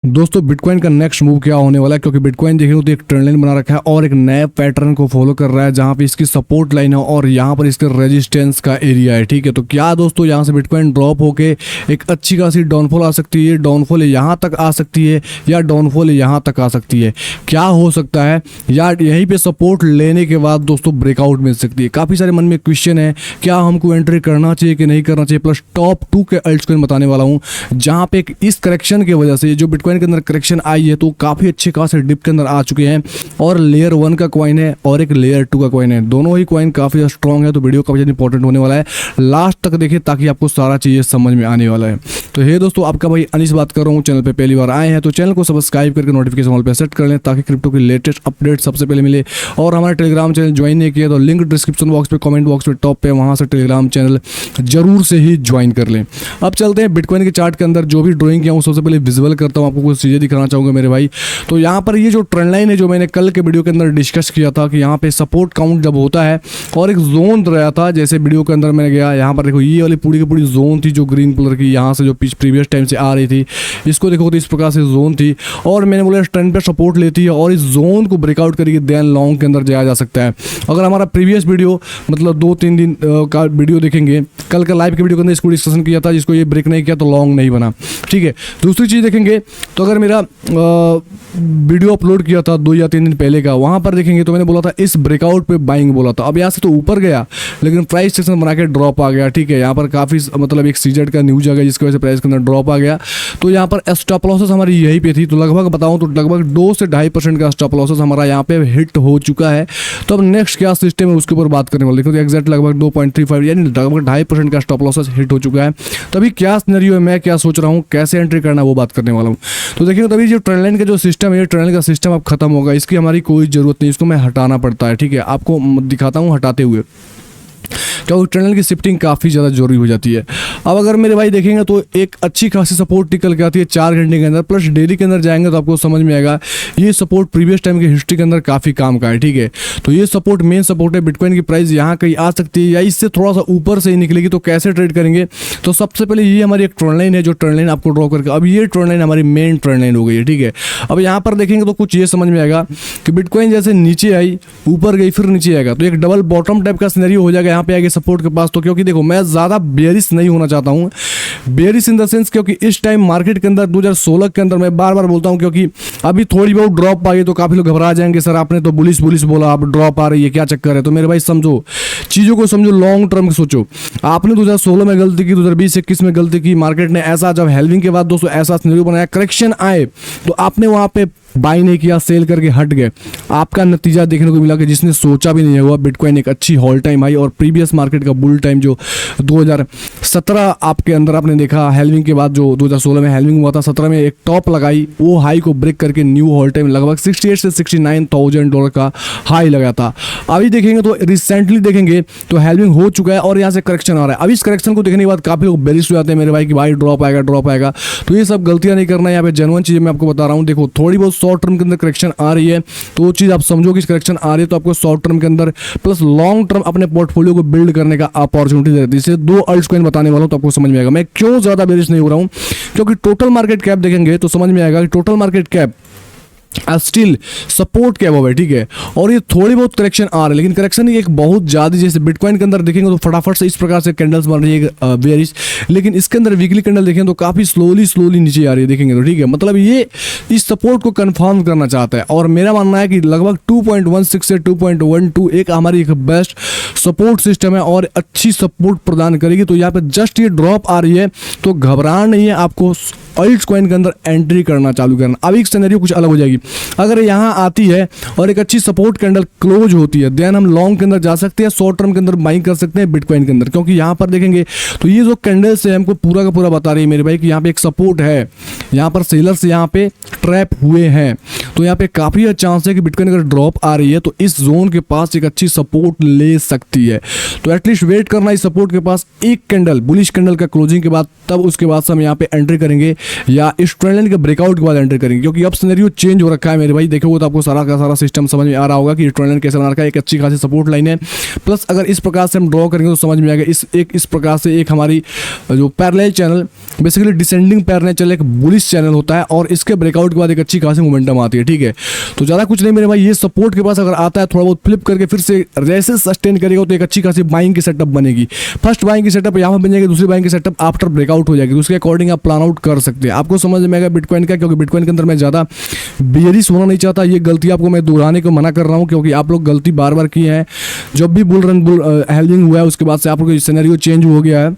दोस्तों बिटकॉइन का next move क्या होने वाला है, क्योंकि बिटकॉइन देखेंगे तो एक ट्रेंड लाइन बना रखा है और एक नए पैटर्न को फॉलो कर रहा है जहां पे इसकी सपोर्ट लाइन है और यहां पर इसके रेजिस्टेंस का एरिया है। ठीक है, तो क्या दोस्तों यहां से बिटकॉइन ड्रॉप होके एक अच्छी खासी डाउनफॉल आ सकती है, डाउनफॉल यहां तक आ सकती है या डाउनफॉल यहां तक आ सकती है, क्या हो सकता है, या यहीं पे सपोर्ट लेने के बाद दोस्तों ब्रेकआउट मिल सकती है। काफ़ी सारे मन में क्वेश्चन है, क्या हमको एंट्री करना चाहिए कि नहीं करना चाहिए, प्लस टॉप 2 के अल्टकॉइन बताने वाला हूँ जहां पे इस करेक्शन की वजह से जो बिटकॉइन के अंदर करेक्शन आई है तो काफी अच्छे खासे डिप के अंदर आ चुके हैं और लेयर 1 का कॉइन है और एक लेयर 2 का कॉइन है। दोनों ही कॉइन काफी स्ट्रांग है, तो वीडियो काफी ज्यादा इंपॉर्टेंट होने वाला है, लास्ट तक देखिए ताकि आपको सारा चीजें समझ में आने वाला है। तो हे दोस्तों, आपका भाई अनिश बात कर रहा हूँ। चैनल पे पहली बार आए हैं तो चैनल को सब्सक्राइब करके नोटिफिकेशन ऑल पे सेट कर लें ताकि क्रिप्टो की लेटेस्ट अपडेट सबसे पहले मिले। और हमारे टेलीग्राम चैनल ज्वाइन नहीं किया तो लिंक डिस्क्रिप्शन बॉक्स पे, कमेंट बॉक्स पे टॉप पे, वहां से टेलीग्राम चैनल जरूर से ही ज्वाइन कर लें। अब चलते हैं बिटकॉइन के चार्ट के अंदर, जो भी ड्राइंग किया हूँ सबसे पहले विजुअल करता हूँ, आपको कुछ चीजें दिखाना चाहूंगा मेरे भाई। तो यहाँ पर ये जो ट्रेंड लाइन है जो मैंने कल के वीडियो के अंदर डिस्कस किया था कि यहाँ पे सपोर्ट काउंट जब होता है और एक जोन रहा था, जैसे वीडियो के अंदर मैंने गया, यहाँ पर देखो ये वाली पूरी की पूरी जोन थी जो ग्रीन कलर की यहाँ से जो प्रीवियस टाइम से आ रही थी, इसको देखो तो इस प्रकार से जोन थी और मैंने बोला इस ट्रेंड पे सपोर्ट लेती है और इस जोन को ब्रेकआउट करके देन लॉन्ग के अंदर जाया जा सकता है। अगर हमारा प्रीवियस वीडियो मतलब 2-3 दिन का वीडियो देखेंगे, कल का लाइव के वीडियो के अंदर इसको डिस्कशन किया था, जिसको ये ब्रेक नहीं किया तो लॉन्ग नहीं बना। ठीक है, दूसरी चीज़ देखेंगे तो अगर मेरा वीडियो अपलोड किया था 2 या 3 दिन पहले का, वहां पर देखेंगे तो मैंने बोला था इस ब्रेकआउट पे बाइंग बोला था। अब यहाँ से तो ऊपर गया लेकिन प्राइस सेक्शन बना के ड्रॉप आ गया। ठीक है, यहाँ पर काफ़ी मतलब एक सीजेड का न्यूज आ गया जिसकी वजह से प्राइस के अंदर ड्रॉप आ गया। तो यहाँ पर स्टॉप लॉसेस हमारी यहीं पे थी, तो लगभग बताऊँ तो लगभग 2 से 2.5% का स्टॉप लॉसेस हमारा यहाँ पे हिट हो चुका है। तो अब नेक्स्ट क्या सिस्टम है उसके ऊपर बात करने वाले, देखो तो एग्जैक्ट लगभग 2.35 यानी लगभग 2.5% का स्टॉप लॉसेस हिट हो चुका है। तभी क्या सिनेरियो है, मैं क्या सोच रहा हूँ, कैसे एंट्री करना वो बात करने वाला हूँ। तो देखिए तभी जो ट्रेंड लाइन का जो सिस्टम है, ट्रेंड लाइन का सिस्टम अब खत्म होगा, इसकी हमारी कोई ज़रूरत नहीं, इसको मैं हटाना पड़ता है। ठीक है, आपको दिखाता हूँ हटाते हुए, क्योंकि ट्रेंड की शिफ्टिंग काफ़ी ज़्यादा जरूरी हो जाती है। अब अगर मेरे भाई देखेंगे तो एक अच्छी खासी सपोर्ट निकल के आती है 4 घंटे के अंदर, प्लस डेली के अंदर जाएंगे तो आपको समझ में आएगा ये सपोर्ट प्रीवियस टाइम की हिस्ट्री के अंदर काफ़ी काम का है। ठीक है, तो ये सपोर्ट मेन सपोर्ट है, बिटकॉइन की प्राइस यहाँ कहीं आ सकती है या इससे थोड़ा सा ऊपर से ही निकलेगी। तो कैसे ट्रेड करेंगे, तो सबसे पहले ये हमारी एक ट्रेंड लाइन है जो ट्रेंड लाइन आपको ड्रॉ करके, अब ये ट्रेंड लाइन हमारी मेन ट्रेंड लाइन हो गई है। ठीक है, अब यहाँ पर देखेंगे तो कुछ ये समझ में आएगा कि बिटकॉइन जैसे नीचे आई, ऊपर गई, फिर नीचे आएगा, तो एक डबल बॉटम टाइप का सिनेरियो हो जाएगा यहाँ पे आगे सपोर्ट के पास। तो क्योंकि देखो मैं ज़्यादा बेयरिश नहीं होना चाहता हूँ, बेयरिश इन द सेंस क्योंकि इस टाइम मार्केट के अंदर 2016 के अंदर, मैं बार बार बोलता हूँ क्योंकि अभी थोड़ी बहुत ड्रॉप आई तो काफ़ी लोग घबरा जाएंगे, सर आपने तो बुलिश बोला, अब ड्रॉप आ रही है, क्या चक्कर है। तो मेरे भाई समझो, चीज़ों को समझो, लॉन्ग टर्म सोचो। आपने 2016 में गलती की, 2020-21 में गलती की, मार्केट ने ऐसा जब हेल्विंग के बाद दोस्तों ऐसा सिनेरियो बनाया, करेक्शन आए तो आपने वहाँ पे बाई नहीं किया, सेल करके हट गए, आपका नतीजा देखने को मिला कि जिसने सोचा भी नहीं हुआ, बिटकॉइन एक अच्छी हॉल टाइम आई और प्रीवियस मार्केट का बुल टाइम जो 2017 आपके अंदर आपने देखा, हेल्विंग के बाद जो 2016 में हेल्विंग हुआ था, 17 में एक टॉप लगाई, वो हाई को ब्रेक करके न्यू हॉल टाइम लगभग 68 से $69,000 का हाई लगा था। अभी देखेंगे तो रिसेंटली देखेंगे तो हेल्विंग हो चुका है और यहाँ से करेक्शन आ रहा है। अब इस करेक्शन को देखने के बाद काफ़ी लोग बेरिश हो जाते हैं मेरे भाई कि भाई ड्रॉप आएगा। तो ये सब गलतियाँ नहीं करना है, यहाँ पे जेन्युइन चीज़ें मैं आपको बता रहा हूँ। देखो थोड़ी बहुत शॉर्ट टर्म के अंदर करेक्शन आ रही है तो वो चीज़ आप समझो कि करेक्शन आ रही है तो आपको शॉर्ट टर्म के अंदर प्लस लॉन्ग टर्म अपने पोर्टफोलियो को बिल्ड करने का अपॉर्चुनिटी देती है। इसे 2 अल्टकॉइन बताने वाला हूं तो आपको समझ में आएगा मैं क्यों ज़्यादा बेरिश नहीं हो रहा हूं, क्योंकि टोटल मार्केट कैप देखेंगे तो समझ में आएगा कि total market cap still support क्या हुआ है। ठीक है, और ये थोड़ी बहुत करेक्शन आ रहा है, लेकिन करेक्शन एक बहुत ज़्यादा, जैसे बिटकॉइन के अंदर देखेंगे तो फटाफट से इस प्रकार से कैंडल्स बन रही है बेयरिश, लेकिन इसके अंदर वीकली कैंडल देखें तो काफ़ी स्लोली नीचे आ रही है देखेंगे तो। ठीक है, मतलब ये इस सपोर्ट को कंफर्म करना चाहता है और मेरा मानना है कि लगभग 2.16 से 2.12 एक हमारी एक बेस्ट सपोर्ट सिस्टम है और अच्छी सपोर्ट प्रदान करेगी। तो यहाँ पे जस्ट ये ड्रॉप आ रही है तो घबराना नहीं है, आपको अल्ट कॉइन के अंदर एंट्री करना चालू करना। अब एक सिनेरियो कुछ अलग हो जाएगी, अगर यहाँ आती है और एक अच्छी सपोर्ट कैंडल क्लोज होती है देन हम लॉन्ग के अंदर जा सकते हैं, शॉर्ट टर्म के अंदर बाइंग कर सकते हैं बिटकॉइन के अंदर। क्योंकि यहाँ पर देखेंगे तो ये जो कैंडल्स है हमको पूरा का पूरा बता रही है मेरे भाई कि यहाँ पे एक सपोर्ट है, यहाँ पर सेलर्स यहाँ पे ट्रैप हुए हैं। तो यहाँ पे काफ़ी अच्छा चांस है कि बिटकॉइन अगर ड्रॉप आ रही है तो इस जोन के पास एक अच्छी सपोर्ट ले सकती है। तो एटलीस्ट वेट करना इस सपोर्ट के पास एक कैंडल बुलिश कैंडल का क्लोजिंग के बाद, तब उसके बाद से हम यहाँ पे एंट्री करेंगे या इस ट्रेंड लाइन के ब्रेकआउट के बाद एंट्री करेंगे, क्योंकि अब सिनेरियो चेंज हो रखा है मेरे भाई। देखोगे तो आपको सारा का सारा सिस्टम समझ में आ रहा होगा कि ट्रेंड लाइन कैसे बना रखा है। एक अच्छी खासी सपोर्ट लाइन है, प्लस अगर इस प्रकार से हम ड्रॉ करेंगे तो समझ में आएगा इस प्रकार से एक हमारी जो parallel channel, basically descending parallel channel एक बुलिश चैनल होता है और इसके ब्रेकआउट के बाद एक अच्छी खासी मोमेंटम आती है। ठीक है, तो ज़्यादा कुछ नहीं मेरे भाई, ये सपोर्ट के पास अगर आता है थोड़ा बहुत फ्लिप करके फिर से जैसे सस्टेन करेगा तो एक अच्छी खासी बाइंग की सेटअप बनेगी। फर्स्ट बाइंग की सेटअप यहाँ पर बन जाएगी, दूसरी बाइंग की सेटअप आफ्टर ब्रेकआउट हो जाएगी, तो उसके अकॉर्डिंग आप प्लान आउट कर सकते हैं। आपको समझ में आएगा बिटकॉइन का, क्योंकि बिटकॉइन के अंदर मैं ज़्यादा बेयरिश होना नहीं चाहता। ये गलती आपको मैं दोहराने को मना कर रहा हूँ, क्योंकि आप लोग गलती बार बार की है। जब भी बुल हेल्डिंग हुआ है उसके बाद से आप लोग सिनेरियो चेंज हो गया है।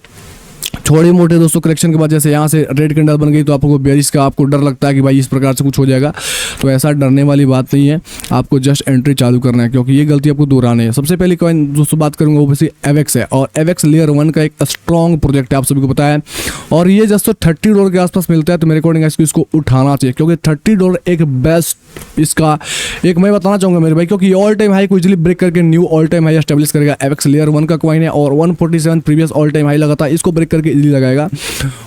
छोटे मोटे दोस्तों करेक्शन के बाद जैसे यहाँ से रेड कैंडल बन गई तो आपको बेरिश का आपको डर लगता है कि भाई इस प्रकार से कुछ हो जाएगा, तो ऐसा डरने वाली बात नहीं है। आपको जस्ट एंट्री चालू करना है, क्योंकि ये गलती आपको दोहरानी है। सबसे पहले कॉइन दोस्तों बात करूंगा वो वैसे एवेक्स है, और एवेक्स लेयर 1 का एक स्ट्रॉन्ग प्रोजेक्ट है, आप सभी को पता है। और ये जस्ट $30 के आसपास मिलता है, तो मेरे अकॉर्डिंग इसको उठाना चाहिए, क्योंकि $30 एक बेस्ट इसका एक मैं बताना चाहूँगा मेरे भाई, क्योंकि ऑल टाइम हाई को इजिली ब्रेक करके knew all time high establish करेगा। एवेक्स लेयर 1 का कॉइन है और 147 प्रीवियस ऑल टाइम हाई लगा था, इसको ब्रेक करके इजिली लगाएगा।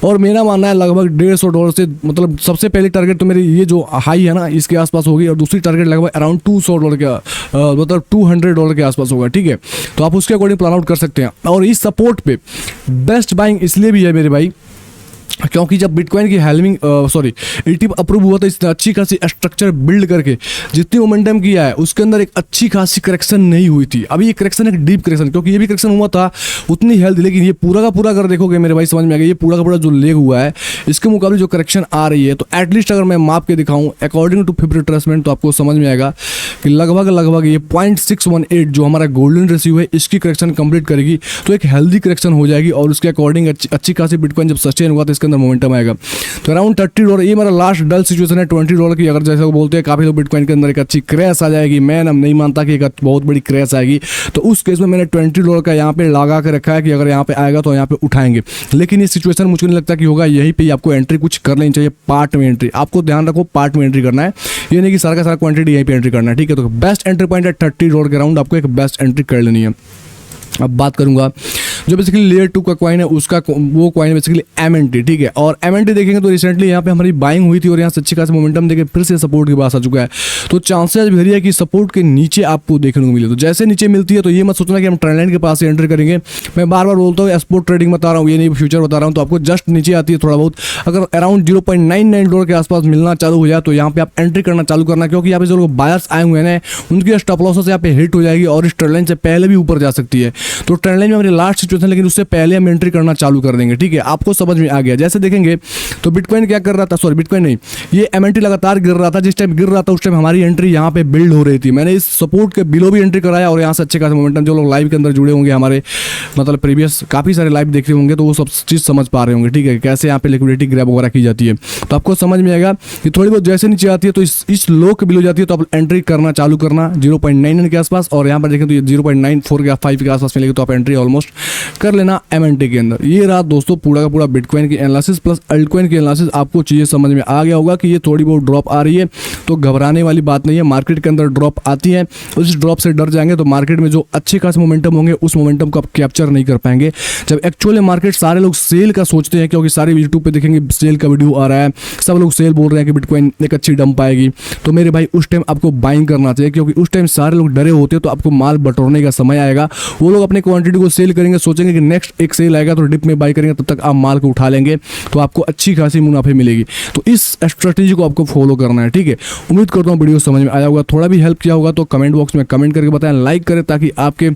और मेरा मानना है लगभग $150 से, मतलब सबसे पहली टारगेट तो मेरी ये जो हाई है ना इसके आसपास होगी, और दूसरी टारगेट लगभग अराउंड $200 का मतलब $200 के आसपास होगा। ठीक है, तो आप उसके अकॉर्डिंग प्लान आउट कर सकते हैं। और इस सपोर्ट पे बेस्ट बाइंग इसलिए भी है मेरे भाई, क्योंकि जब बिटकॉइन की हेल्विंग ETF अप्रूव हुआ था, इसने अच्छी खासी स्ट्रक्चर बिल्ड करके जितनी मोमेंटम किया है उसके अंदर एक अच्छी खासी करेक्शन नहीं हुई थी। अभी ये करेक्शन एक डीप करेक्शन, क्योंकि ये भी करेक्शन हुआ था उतनी हेल्थ, लेकिन ये पूरा का पूरा अगर देखोगे मेरे भाई समझ में आ गया, ये पूरा का पूरा जो लेग हुआ है इसके मुकाबले जो करेक्शन आ रही है, तो एटलीस्ट अगर मैं माप के दिखाऊं अकॉर्डिंग टू 50 रिट्रेसमेंट तो आपको समझ में आएगा कि लगभग ये 0.618 जो हमारा गोल्डन रेशियो है इसकी करेक्शन कंप्लीट करेगी, तो एक हेल्दी करेक्शन हो जाएगी। और उसके अकॉर्डिंग अच्छी खासी बिटकॉइन जब सस्टेन हुआ तो इसके अंदर मोमेंटम आएगा। तो अराउंड $30, ये मेरा लास्ट डल सिचुएशन है $20 की। अगर जैसे वो बोलते हैं काफ़ी लोग बिटकॉइन के अंदर एक अच्छी क्रैश आ जाएगी, मैं नहीं मानता कि एक बहुत बड़ी क्रैश आएगी, तो उस केस में मैंने $20 का यहाँ पे लगा के रखा है कि अगर यहाँ पे आएगा तो यहाँ पे उठाएंगे। लेकिन ये सिचुएशन मुझे नहीं लगता कि होगा, यहीं पे आपको एंट्री कुछ कर लेनी चाहिए, पार्ट में एंट्री। आपको ध्यान रखो पार्ट में एंट्री करना है, ये नहीं कि सारा का सारा क्वांटिटी यहीं पे एंट्री करना है। ठीक है, तो बेस्ट एंट्री पॉइंट है $30 के अराउंड, आपको एक बेस्ट एंट्री कर लेनी है। अब बात करूंगा जो बेसिकली लेयर 2 का कॉइन है उसका, वो कॉइन बेसिकली MNT। ठीक है, और MNT देखेंगे तो रिसेंटली यहाँ पे हमारी बाइंग हुई थी और यहाँ से अच्छी खासी मोमेंटम देके फिर से सपोर्ट के पास आ चुका है। तो चांसेस भी है कि सपोर्ट के नीचे आपको देखने को मिले। तो जैसे नीचे मिलती है तो ये मत सोचना कि हम ट्रेंड लाइन के पास से एंटर करेंगे। मैं बार बार बोलता हूँ स्पोर्ट ट्रेडिंग बता रहा हूँ, ये नहीं फ्यूचर बता रहा हूँ। तो आपको जस्ट नीचे आती है थोड़ा बहुत, अगर अराउंड $0.99 के आसपास मिलना चालू हो जाए तो यहाँ पे आप एंट्री करना चालू करना, क्योंकि यहाँ पे जो लोग बायर्स आए हुए हैं उनकी स्टॉप लॉसेस यहाँ पे हिट हो जाएगी और इस ट्रेंड लाइन से पहले भी ऊपर जा सकती है। तो ट्रेंड लाइन में हमारी लास्ट सिचुएशन, लेकिन उससे पहले हम एंट्री करना चालू कर देंगे। ठीक है, आपको समझ में आ गया। जैसे देखेंगे तो बिटकॉइन क्या कर रहा था, बिटकॉइन नहीं, ये MNT लगातार गिर रहा था। जिस टाइम गिर रहा था उस टाइम हमारी एंट्री यहाँ पे बिल्ड हो रही थी। मैंने इस सपोर्ट के बिलो भी एंट्री कराया और यहाँ से अच्छे खासे मोमेंटम, जो लोग लाइव के अंदर जुड़े होंगे हमारे मतलब प्रीवियस काफ़ी सारे लाइव देख रहे होंगे तो वो सब चीज़ समझ पा रहे होंगे। ठीक है, कैसे यहाँ पे लिक्विडिटी ग्रैब वगैरह की जाती है, तो आपको समझ में आएगा कि थोड़ी बहुत जैसे नीचे आती है तो इस लो के बिलो जाती है तो आप एंट्री करना चालू करना 0.99 के आसपास, और यहाँ पर देखें तो ये 0.94 के 5 के आसपास मिलेगी तो आप एंट्री ऑलमोस्ट कर लेना MNT के अंदर। ये रहा दोस्तों पूरा का पूरा बिटकॉइन की एनालिसिस प्लस अल्टकॉइन की एनालिसिस। आपको चीज़ें समझ में आ गया होगा कि ये थोड़ी बहुत ड्रॉप आ रही है तो घबराने वाली बात नहीं है। मार्केट के अंदर ड्रॉप आती है, उस ड्रॉप से डर जाएंगे तो मार्केट में जो अच्छे खास मोमेंटम होंगे उस मोमेंटम को आप कैप्चर नहीं कर पाएंगे। जब एक्चुअली मार्केट सारे लोग सेल का सोचते हैं, क्योंकि सारे यूट्यूब पे देखेंगे सेल का वीडियो आ रहा है, सब लोग सेल बोल रहे हैं कि बिटकॉइन एक अच्छी डंप आएगी, तो मेरे भाई उस टाइम आपको बाइंग करना चाहिए, क्योंकि उस टाइम सारे लोग डरे होते हैं तो आपको माल बटोरने का समय आएगा। वो लोग अपने क्वांटिटी को सेल करेंगे, सोचेंगे कि नेक्स्ट एक सेल आएगा तो डिप में बाई करेंगे, तब तक आप माल को उठा लेंगे तो आपको अच्छी खासी मुनाफे मिलेगी। तो इस स्ट्रेटेजी को आपको फॉलो करना है। ठीक है, उम्मीद करता हूँ वीडियो समझ में आया होगा, थोड़ा भी हेल्प किया होगा तो कमेंट बॉक्स में कमेंट करके बताएं, लाइक करें ताकि आपके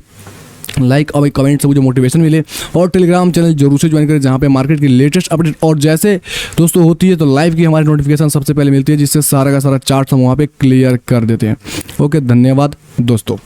लाइक और कमेंट से मुझे मोटिवेशन मिले, और टेलीग्राम चैनल जरूर से ज्वाइन करें जहाँ पे मार्केट की लेटेस्ट अपडेट और जैसे दोस्तों होती है तो लाइव की हमारी नोटिफिकेशन सबसे पहले मिलती है, जिससे सारा का सारा चार्ट हम वहाँ पे क्लियर कर देते हैं। ओके, धन्यवाद दोस्तों।